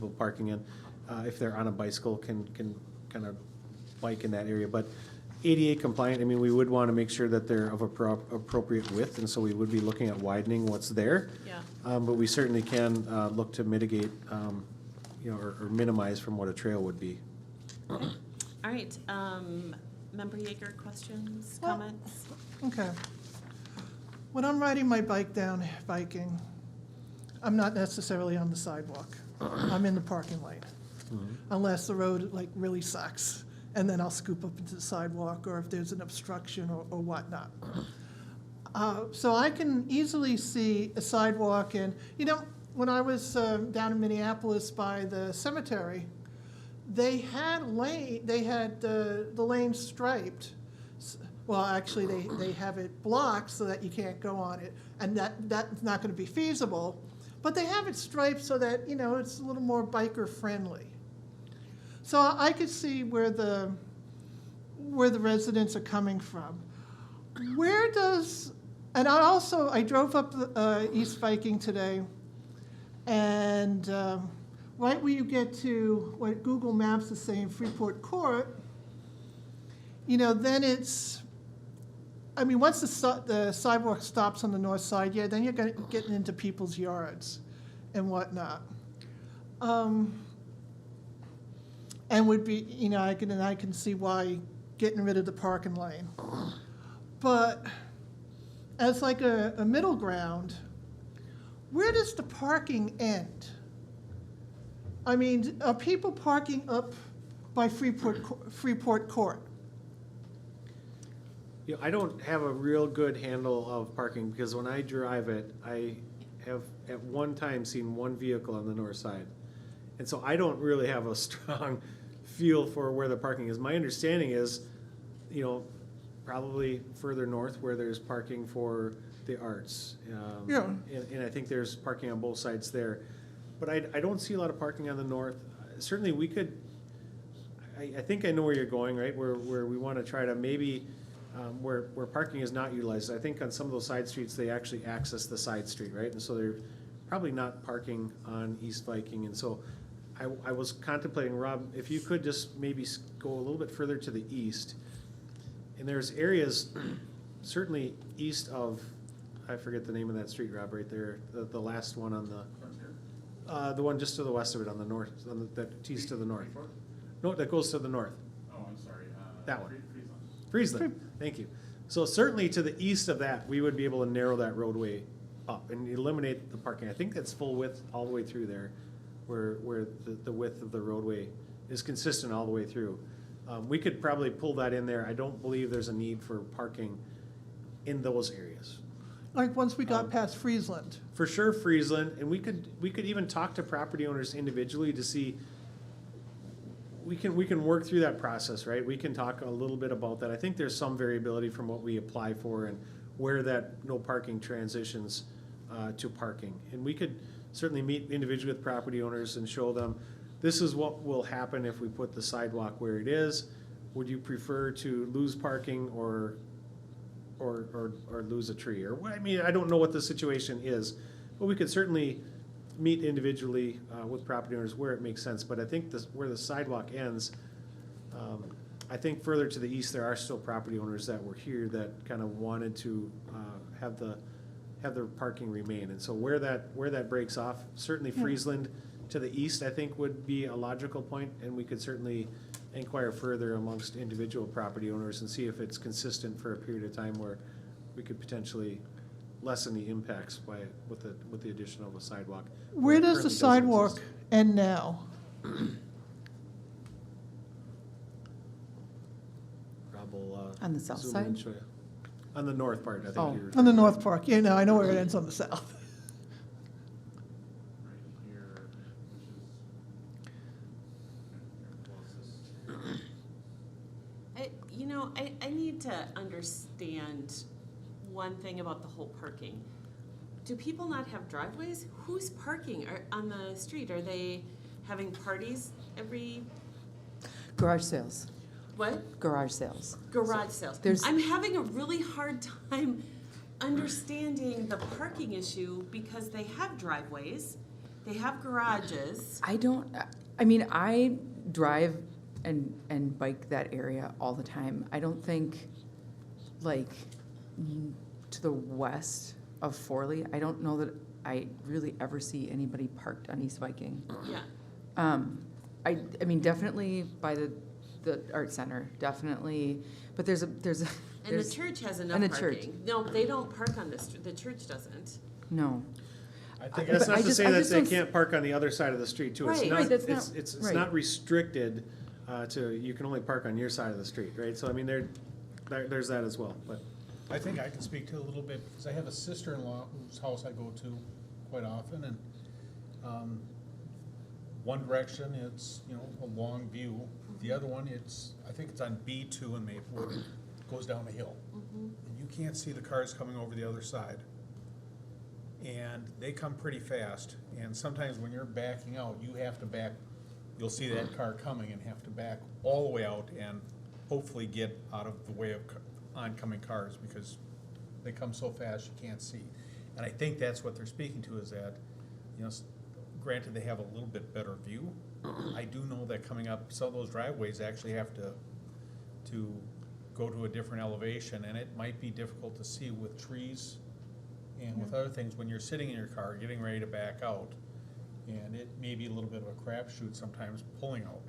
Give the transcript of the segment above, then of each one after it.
people parking in, if they're on a bicycle, can kind of bike in that area. But ADA compliant, I mean, we would want to make sure that they're of appropriate width, and so we would be looking at widening what's there. Yeah. But we certainly can look to mitigate, or minimize from what a trail would be. Okay. All right. Member Yeager, questions, Well, comments? Okay. When I'm riding my bike down biking, I'm not necessarily on the sidewalk. I'm in the parking lane, unless the road like really sucks, and then I'll scoop up into the sidewalk, or if there's an obstruction or whatnot. So I can easily see a sidewalk, and when I was down in Minneapolis by the cemetery, they had the lane striped. Well, actually, they have it blocked so that you can't go on it, and that's not going to be feasible. But they have it striped so that it's a little more biker friendly. So I could see where the residents are coming from. And I drove up East Viking today, and right where you get to what Google Maps is saying, Freeport Court, then it's, once the sidewalk stops on the north side, then you're getting into people's yards and whatnot. And would be, I can see why getting rid of the parking lane. But as like a middle ground, where does the parking end? Are people parking up by Freeport Court? I don't have a real good handle of parking, because when I drive it, I have at one time seen one vehicle on the north side. And so I don't really have a strong feel for where the parking is. My understanding is, probably further north where there's parking for the arts. And I think there's parking on both sides there. But I don't see a lot of parking on the north. Certainly we could, I think I know where you're going, right? Where we want to try to maybe, where parking is not utilized. I think on some of those side streets, they actually access the side street, right? And so they're probably not parking on East Viking. And so I was contemplating, Rob, if you could just maybe go a little bit further to the east. And there's areas certainly east of, I forget the name of that street, Rob, right there, the last one on the one just to the west of it on the north, that tees to the north. No, that goes to the north. Oh, I'm sorry. That one. Friesland. Friesland, thank you. So certainly to the east of that, we would be able to narrow that roadway up and eliminate the parking. I think that's full width all the way through there, where the width of the roadway is consistent all the way through. We could probably pull that in there. I don't believe there's a need for parking in those areas. Like once we got past Friesland. For sure, Friesland, and we could even talk to property owners individually to see. We can work through that process, right? We can talk a little bit about that. I think there's some variability from what we apply for and where that no parking transitions to parking. And we could certainly meet individually with property owners and show them, this is what will happen if we put the sidewalk where it is. Would you prefer to lose parking or lose a tree? Or I don't know what the situation is, but we could certainly meet individually with property owners where it makes sense. But I think where the sidewalk ends, I think further to the east there are still property owners that were here that kind of wanted to have their parking remain. And so where that breaks off, certainly Friesland to the east, I think would be a logical point, and we could certainly inquire further amongst individual property owners and see if it's consistent for a period of time where we could potentially lessen the impacts with the addition of a sidewalk. Where does the sidewalk end now? Rob will On the south zoom in side? and show you. On the north part, I think. Oh. You're On the north park. I know where it ends on the south. Right here, which is closest. I need to understand one thing about the whole parking. Do people not have driveways? Who's parking on the street? Are they having parties every, Garage sales, what? garage sales. Garage sales. there's- I'm having a really hard time understanding the parking issue because they have driveways They have garages. I mean, I drive and bike that area all the time. I don't think, like, to the west of Forley, I don't know that I really ever see anybody parked on East Viking. Yeah. I mean, definitely by the art center, definitely, but there's And the church has enough and the parking. church. No, they don't park on the street. The church doesn't. no. I think That's not I to just- say I that just they don't can't park on the other side of the street too. It's Right. not, Right, that's it's, not- it's right. not restricted to, you can only park on your side of the street, right? So I mean, there's that as well, but. I think I can speak to it a little bit, because I have a sister-in-law whose house I go to quite often, and, one direction, it's, a long view. The other one, I think it's on B2 in Maplewood, it goes down a hill. And you can't see the cars coming over the other side. And they come pretty fast, and sometimes when you're backing out, you have to back, you'll see that car coming and have to back all the way out and hopefully get out of the way of oncoming cars, because they come so fast you can't see. And I think that's what they're speaking to, is that, granted, they have a little bit better view. I do know that coming up, some of those driveways actually have to go to a different elevation, and it might be difficult to see with trees and with other things when you're sitting in your car, getting ready to back out. And it may be a little bit of a crapshoot sometimes pulling out.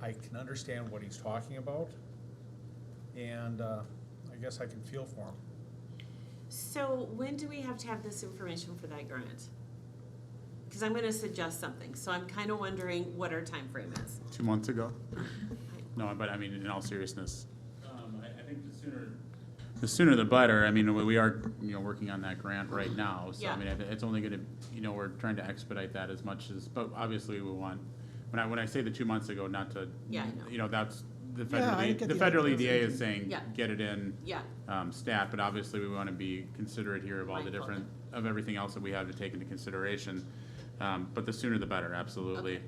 I can understand what he's talking about, and I guess I can feel for him. So when do we have to have this information for that grant? Because I'm going to suggest something. So I'm kind of wondering what our time frame is. 2 months ago. No, but I mean, in all seriousness, I think the sooner the better. I mean, we are, working on that grant right now. So, Yeah. I mean, it's only gonna, we're trying to expedite that as much as, but obviously we want, when I say the 2 months ago, not to, Yeah, I know. That's, the Yeah, I federal, get the the federal idea. EDA is saying, Yeah. get it in, Yeah. stat, but obviously we wanna be considerate here of all the Mindful. different, of everything else that we have to take into consideration. But the sooner the better, absolutely.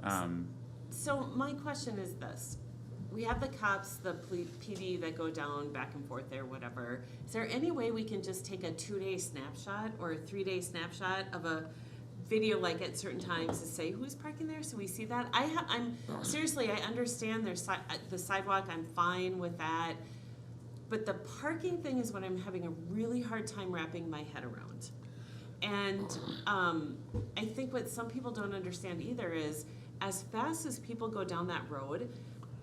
Okay. So my question is this. We have the cops, the PD that go down back and forth there, whatever. Is there any way we can just take a 2-day snapshot or a 3-day snapshot of a video, like at certain times, to say who's parking there, so we see that? I'm seriously, I understand there's the sidewalk, I'm fine with that. But the parking thing is what I'm having a really hard time wrapping my head around. And I think what some people don't understand either is, as fast as people go down that road,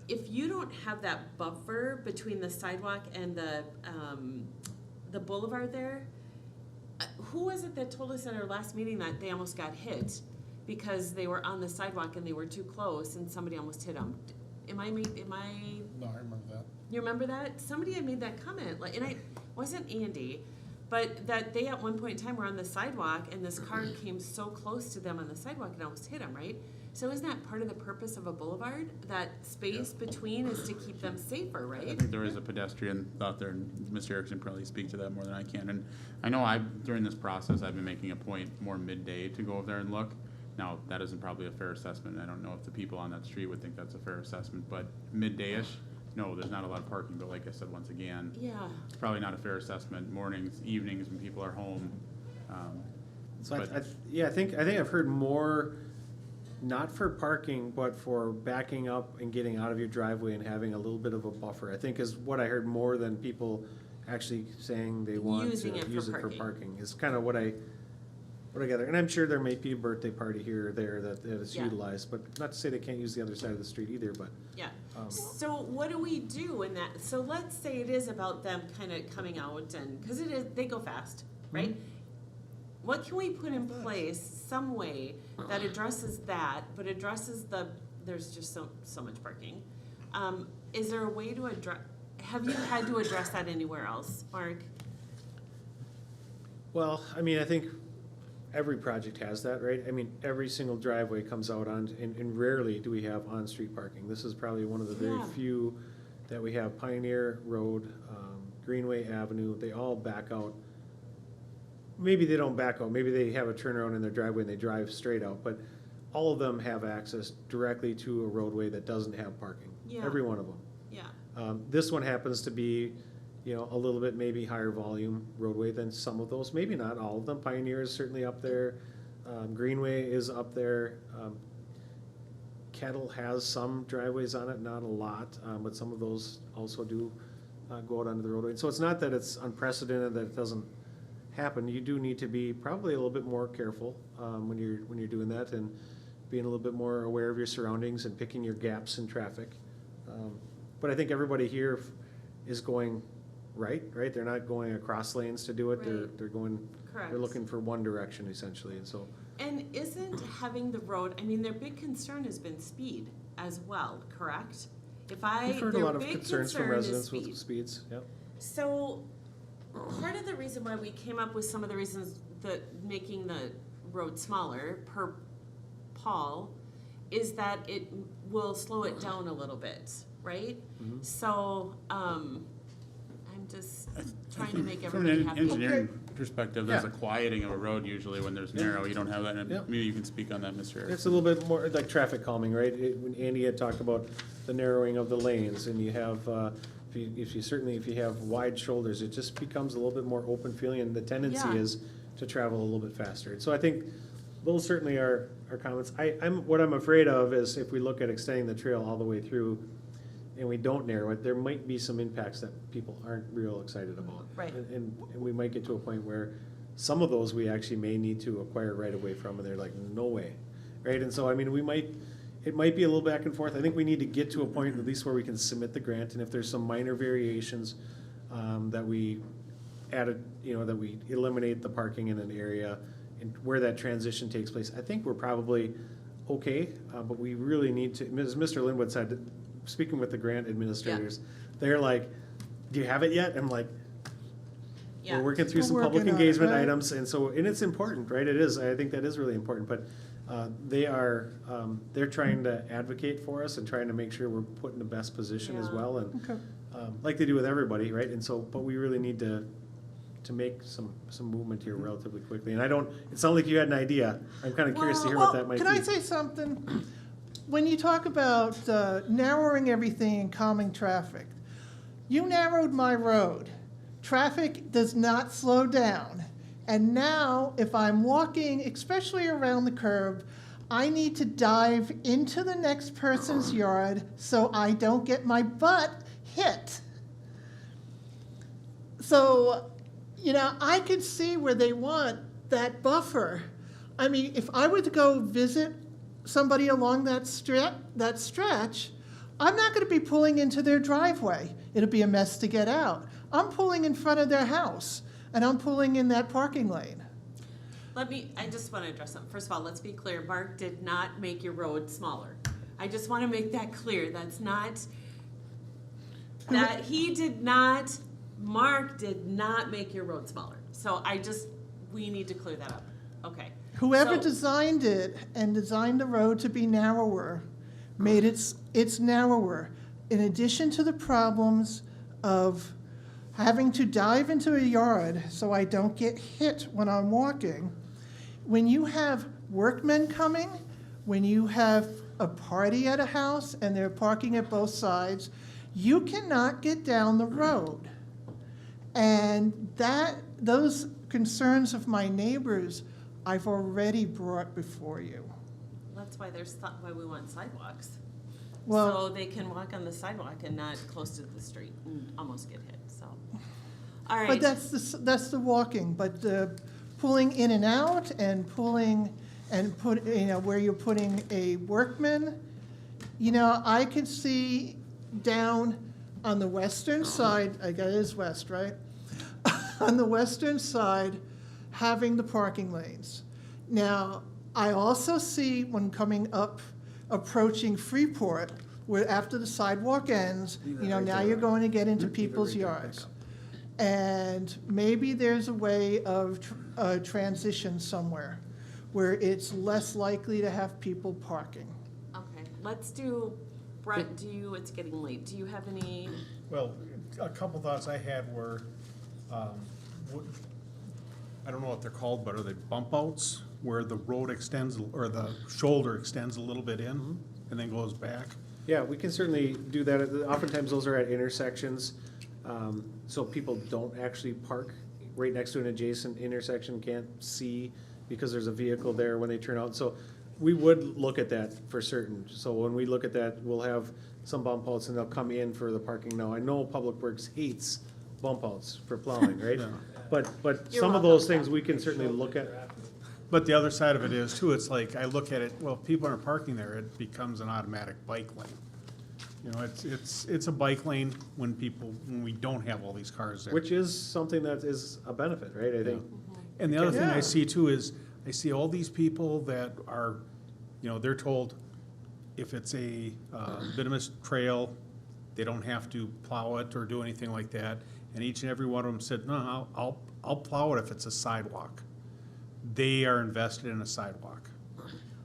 if you don't have that buffer between the sidewalk and the boulevard there, who was it that told us at our last meeting that they almost got hit because they were on the sidewalk and they were too close and somebody almost hit them? Am I? No, I remember that. You remember that? Somebody had made that comment, and it wasn't Andy, but that they at one point in time were on the sidewalk and this car came so close to them on the sidewalk and almost hit them, right? So isn't that part of the purpose of a boulevard? That space between is to keep them safer, I right? think there is a pedestrian out there, and Mr. Erickson probably speak to that more than I can. And I know during this process, I've been making a point more midday to go over there and look. Now, that isn't probably a fair assessment. I don't know if the people on that street would think that's a fair assessment, but midday-ish, no, there's not a lot of parking. But like I said, once again, Yeah. it's probably not a fair assessment. Mornings, evenings, when people are home. So But- I think I've heard more, not for parking, but for backing up and getting out of your driveway and having a little bit of a buffer, I think is what I heard more than people actually saying they want Using it to for use it for parking. parking, is kind of what I gather. And I'm sure there may be a birthday party here or there that is Yeah. utilized, but not to say they can't use the other side of the street either, but. Yeah. So what do we do in that? So let's say it is about them kind of coming out and, because it is, they go fast, right? What can we put in place, some way that addresses that, but addresses there's just so much parking. Is there a way to address, have you had to address that anywhere else, Mark? Well, I mean, I think every project has that, right? I mean, every single driveway comes out on, and rarely do we have on-street parking. This is probably one of the very Yeah. few that we have. Pioneer Road, Greenway Avenue, they all back out. Maybe they don't back out, maybe they have a turnaround in their driveway and they drive straight out, but all of them have access directly to a roadway that doesn't have parking. Yeah. Every one of them. Yeah. This one happens to be, a little bit maybe higher volume roadway than some of those, maybe not all of them. Pioneer is certainly up there. Greenway is up there. Kettle has some driveways on it, not a lot, but some of those also do go out onto the roadway. So it's not that it's unprecedented that it doesn't happen. You do need to be probably a little bit more careful when you're doing that, and being a little bit more aware of your surroundings and picking your gaps in traffic. But I think everybody here is going right? They're not going across lanes to do it. Right. They're going. Correct. They're looking for one direction essentially, and so. And isn't having the road, I mean, their big concern has been speed as well, correct? We've heard a their lot of big concerns from concern is residents speed. with speeds, yep. So, part of the reason why we came up with some of the reasons that making the road smaller, per Paul, is that it will slow it down a little bit, right? Mhm. So, I'm just trying to make From everybody an happy. engineering perspective, there's a Yeah. quieting of a road usually when there's narrow, you don't have that, and Yeah. maybe you can speak on that, Mr. Erickson. It's a little bit more like traffic calming, right? When Andy had talked about the narrowing of the lanes, and you have, if you have wide shoulders, it just becomes a little bit more open feeling, and the tendency Yeah. is to travel a little bit faster. And so I think those certainly are comments. What I'm afraid of is if we look at extending the trail all the way through, and we don't narrow it, there might be some impacts that people aren't real excited about. Right. And we might get to a point where some of those we actually may need to acquire right away from, and they're like, no way, right? And so, I mean, it might be a little back and forth. I think we need to get to a point at least where we can submit the grant, and if there's some minor variations, that we added, that we eliminate the parking in an area and where that transition takes place, I think we're probably okay, but we really need to, as Mr. Linwood said, speaking with the grant administrators, they're like, do you have it yet? I'm like, Yeah. we're working through We're some public working on it, engagement right? items, and it's important, right? It is, I think that is really important, but they're trying to advocate for us and trying to make sure we're put in the best position as Yeah. well, and Okay. like they do with everybody, right? And so, but we really need to make some movement here relatively quickly, and it sounded like you had an idea. I'm kind of curious to hear what that might be. Can I say something? When you talk about narrowing everything and calming traffic, you narrowed my road. Traffic does not slow down. And now, if I'm walking, especially around the curb, I need to dive into the next person's yard so I don't get my butt hit. So, I could see where they want that buffer. I mean, if I were to go visit somebody along that stretch, I'm not going to be pulling into their driveway. It'll be a mess to get out. I'm pulling in front of their house, and I'm pulling in that parking lane. I just want to address something. First of all, let's be clear, Mark did not make your road smaller. I just want to make that clear. Mark did not make your road smaller. So we need to clear that up. Okay. Whoever So- designed it and designed the road to be narrower made it's narrower. In addition to the problems of having to dive into a yard so I don't get hit when I'm walking, when you have workmen coming, when you have a party at a house and they're parking at both sides, you cannot get down the road. And those concerns of my neighbors, I've already brought before you. That's why why we want sidewalks. Well- So they can walk on the sidewalk and not close to the street and almost get hit, so. All right. But that's the walking, but the pulling in and out and pulling and where you're putting a workman, I could see down on the western side, I guess it is west, right? On the western side, having the parking lanes. Now, I also see when coming up, approaching Freeport, where after the sidewalk ends, Leave that right now there. you're going to get into Leave it people's right there, back yards. up. And maybe there's a way of transition somewhere where it's less likely to have people parking. Okay, let's do, Brett, it's getting late. Do you have any, Well, a couple thoughts I had were, I don't know what they're called, but are they bump outs? Where the road extends, or the shoulder extends a little bit in and then goes back? Yeah, we can certainly do that. Oftentimes those are at intersections, so people don't actually park right next to an adjacent intersection, can't see because there's a vehicle there when they turn out. So we would look at that for certain. So when we look at that, we'll have some bump outs and they'll come in for the parking. Now, I know Public Works hates bump outs for plowing, right? But You're some of welcome. those things we can certainly look at. But the other side of it is too, it's like, I look at it, well, if people aren't parking there, it becomes an automatic bike lane. You know, it's a bike lane when we don't have all these cars there. Which is something that is a benefit, right? I think. And the other thing Yeah. I see too is, I see all these people that are, you know, they're told if it's a bituminous trail, they don't have to plow it or do anything like that. And each and every one of them said, no, I'll plow it if it's a sidewalk. They are invested in a sidewalk.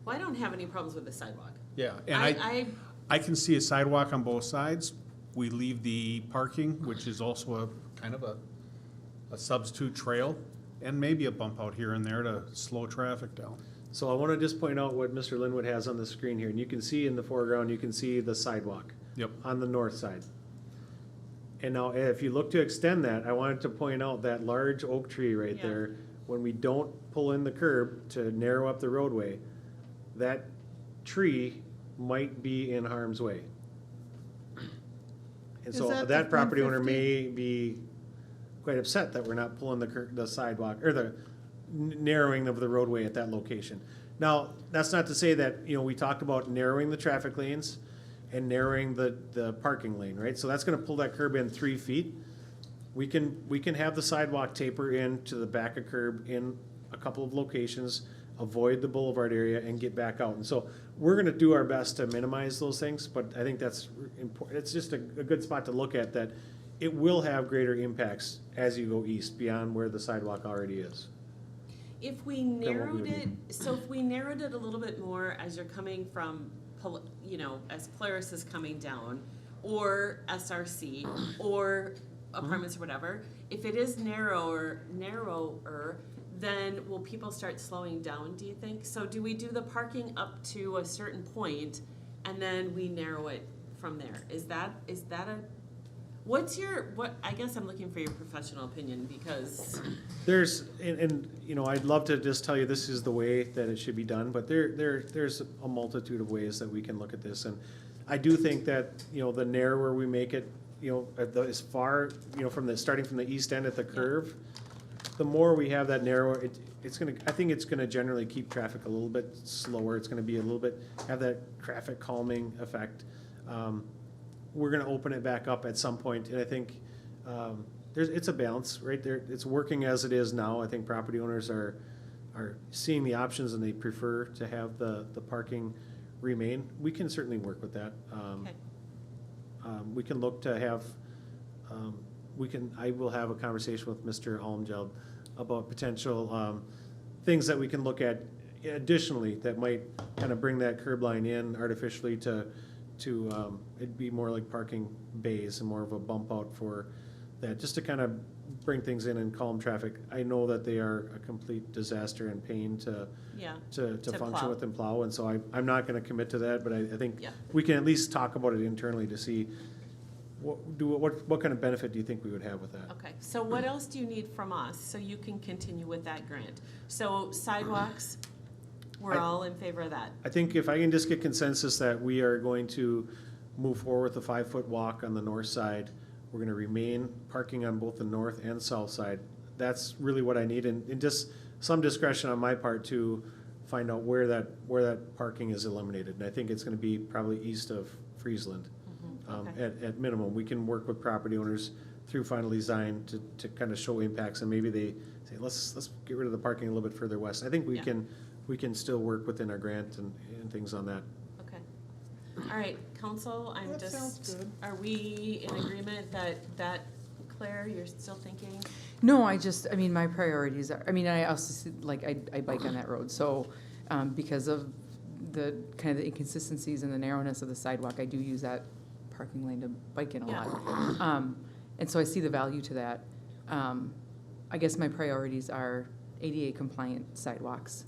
Well, I don't have any problems with the sidewalk. Yeah, and I can see a sidewalk on both sides. We leave the parking, which is also a kind of a substitute trail, and maybe a bump out here and there to slow traffic down. So I want to just point out what Mr. Linwood has on the screen here, and you can see in the foreground, you can see the sidewalk. Yep. On the north side. And now, if you look to extend that, I wanted to point out that large oak tree right Yeah. there. When we don't pull in the curb to narrow up the roadway, that tree might be in harm's way. And Is so that that the property owner 150? may be quite upset that we're not pulling the sidewalk, or the narrowing of the roadway at that location. Now, that's not to say that, you know, we talked about narrowing the traffic lanes and narrowing the parking lane, right? So that's gonna pull that curb in 3 feet. We can have the sidewalk taper in to the back of curb in a couple of locations, avoid the boulevard area and get back out. And so we're gonna do our best to minimize those things, but I think that's important. It's just a good spot to look at, that it will have greater impacts as you go east beyond where the sidewalk already is. If we what we narrowed would it, need. so if we narrowed it a little bit more as you're coming from, you know, as Polaris is coming down, or SRC, or apartments or whatever, if it is narrower, then will people start slowing down, do you think? So do we do the parking up to a certain point and then we narrow it from there? Is that a, I guess I'm looking for your professional opinion, because, There's, and, you know, I'd love to just tell you this is the way that it should be done, but there's a multitude of ways that we can look at this. And I do think that, you know, the narrower we make it, you know, as far, you know, starting from the east end at the curve, the more we have that narrower, I think it's gonna generally keep traffic a little bit slower. It's gonna be a little bit, have that traffic calming effect. We're gonna open it back up at some point, and I think, it's a balance, right there. It's working as it is now. I think property owners are seeing the options and they prefer to have the parking remain. We can certainly work with that. okay, We can look to have, I will have a conversation with Mr. Almgeld about potential things that we can look at additionally that might kind of bring that curb line in artificially to it'd be more like parking bays and more of a bump out for that, just to kind of bring things in and calm traffic. I know that they are a complete disaster and pain to yeah. to To function plow. with and plow, and so I'm not gonna commit to that, but I think Yeah. we can at least talk about it internally to see what kind of benefit do you think we would have with that? Okay, so what else do you need from us so you can continue with that grant? So sidewalks, we're I- all in favor of that. I think if I can just get consensus that we are going to move forward with a 5-foot walk on the north side, we're gonna remain parking on both the north and south side. That's really what I need, and just some discretion on my part to find out where that parking is eliminated. And I think it's gonna be probably east of Friesland. Okay. At minimum, we can work with property owners through final design to kind of show impacts, and maybe they say, let's get rid of the parking a little bit further west. I think Yeah. we can still work within our grant and things on that. Okay. All right, council, I'm That just, sounds good. are we in agreement that, Claire, you're still thinking? No, I mean, my priorities are, I mean, I also, like, I bike on that road, so, because of the kind of the inconsistencies and the narrowness of the sidewalk, I do use that parking lane to bike in a Yeah. lot. And so I see the value to that. I guess my priorities are ADA compliant sidewalks,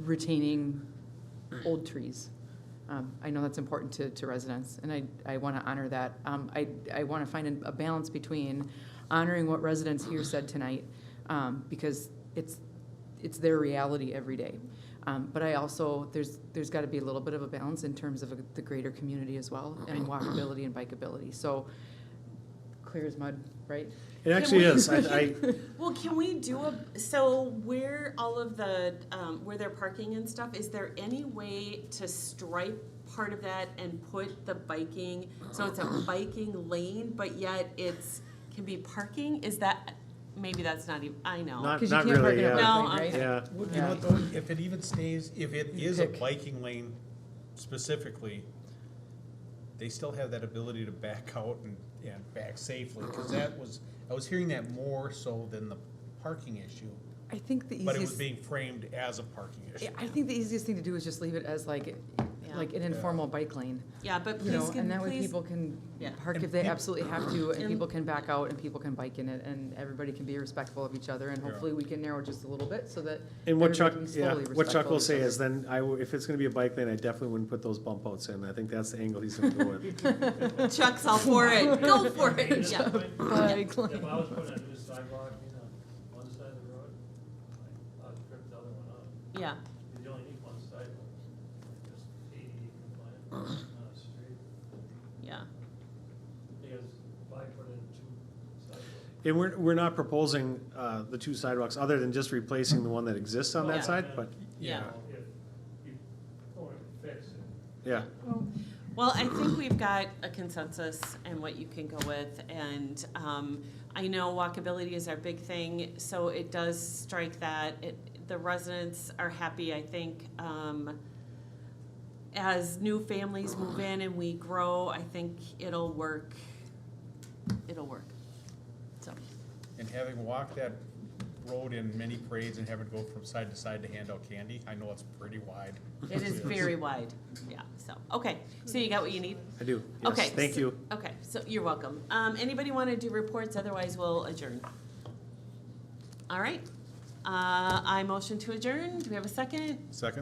retaining old trees. I know that's important to residents, and I want to honor that. I want to find a balance between honoring what residents here said tonight, because it's their reality every day. But I also, there's gotta be a little bit of a balance in terms of the greater community as well, and walkability and bikeability, so clear as mud, right? It actually we- is. Well, can we do so where all of the, where they're parking and stuff, is there any way to stripe part of that and put the biking, so it's a biking lane, but yet can be parking? Is that, maybe that's not even, I know. Not, 'Cause you not can't park really, in a yeah. bike No, lane, right? Yeah. Well, you Yeah. know what though, if it even stays, if it is a Pick. biking lane specifically, they still have that ability to back out and back safely, cause I was hearing that more so than the parking issue, I think the but it was easiest, being framed as a parking issue. I think the easiest thing to do is just leave it as like an informal bike lane. Yeah, but You know, please, and that way please, people can Yeah. park And if they peop- absolutely have to, and And- people can back out, and people can bike in it, and everybody can be respectful of each other, and Yeah. hopefully we can narrow just a little bit, so that And what Chuck, everybody can yeah, slowly what Chuck respectful will of each say other. is then if it's gonna be a bike lane, I definitely wouldn't put those bump outs in. I think that's the angle he's gonna go with. Chuck's all for it, go for it, yeah. Bike If I lane. was putting a new sidewalk in on one side of the road, I'd strip the other one out. Yeah, You only need one sidewalk, just ADA compliant on a street, yeah. because if I put in two sidewalks. And we're not proposing, the two sidewalks, other than just replacing the one that exists on Yeah. that side, but, Yeah. If you want to fix it, yeah. Well, I think we've got a consensus and what you can go with, and I know walkability is our big thing, so it does strike that. The residents are happy, I think. As new families move in and we grow, I think it'll work. It'll work, so. And having walked that road in many parades and having to go from side to side to hand out candy, I know it's pretty wide. It is very wide, yeah, so, okay, so you got what you need? I do, yes, Okay. thank so- you. Okay, so you're welcome. Anybody want to do reports? Otherwise, we'll adjourn. All right. I motion to adjourn. Do we have a second? Second?